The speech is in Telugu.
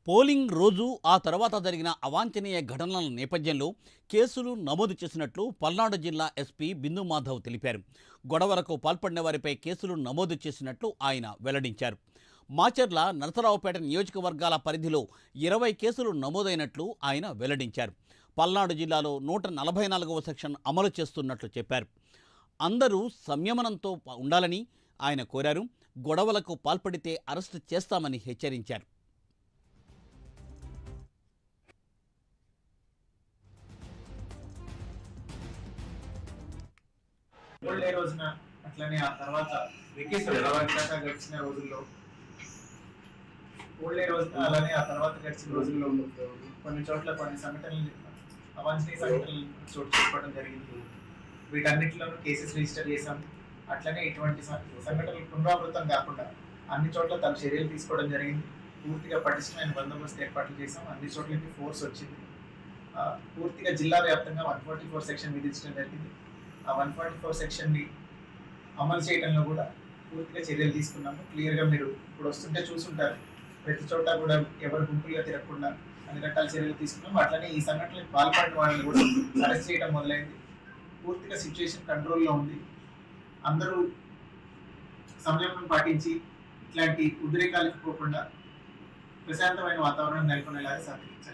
పోలింగ్ రోజు ఆ తర్వాత జరిగిన అవాంఛనీయ ఘటనల నేపథ్యంలో కేసులు నమోదు చేసినట్లు పల్నాడు జిల్లా ఎస్పీ బిందు మాధవ్ తెలిపారు. గొడవలకు పాల్పడిన వారిపై కేసులు నమోదు చేసినట్లు ఆయన వెల్లడించారు. మాచర్ల, నరసరావుపేట నియోజకవర్గాల పరిధిలో 20 కేసులు నమోదైనట్లు ఆయన వెల్లడించారు. పల్నాడు జిల్లాలో 144వ సెక్షన్ అమలు చేస్తున్నట్లు చెప్పారు. అందరూ సంయమనంతో ఉండాలని ఆయన కోరారు. గొడవలకు పాల్పడితే అరెస్టు చేస్తామని హెచ్చరించారు. ఓల్డ్ డే రోజున అట్లనే ఆ తర్వాత వెకేషన్ దాకా గడిచిన రోజుల్లో ఓల్డ్ డే రోజున అలానే ఆ తర్వాత గడిచిన రోజుల్లో కొన్ని చోట్ల కొన్ని సంఘటనలు అవాంఛనీయ సంఘటనలు చోటు చేసుకోవడం జరిగింది. వీటన్నిటిలోనూ కేసెస్ రిజిస్టర్ చేశాం. అట్లనే ఇటువంటి సంఘటనలు పునరావృతం కాకుండా అన్ని చోట్ల తమ చర్యలు తీసుకోవడం జరిగింది. పూర్తిగా పటిష్టమైన బందోబస్తు ఏర్పాట్లు చేశాం. అన్ని చోట్లకి ఫోర్స్ వచ్చింది. పూర్తిగా జిల్లా వ్యాప్తంగా 144 సెక్షన్ విధించడం జరిగింది. ఆ 144 సెక్షన్ని అమలు చేయడంలో కూడా పూర్తిగా చర్యలు తీసుకున్నాము. క్లియర్గా మీరు ఇప్పుడు వస్తుంటే చూసుంటారు. ప్రతి చోట కూడా ఎవరు గుంపులుగా తిరగకుండా అన్ని రకాల చర్యలు తీసుకున్నాము. అట్లనే ఈ సంఘటనలకు పాల్పడిన వాళ్ళని కూడా అరెస్ట్ చేయడం మొదలైంది. పూర్తిగా సిచ్యువేషన్ కంట్రోల్లో ఉంది. అందరూ సంయమనం పాటించి ఇట్లాంటి ఉద్రేకాలకు పోకుండా ప్రశాంతమైన వాతావరణం నెలకొనేలాగా సహకరించారు.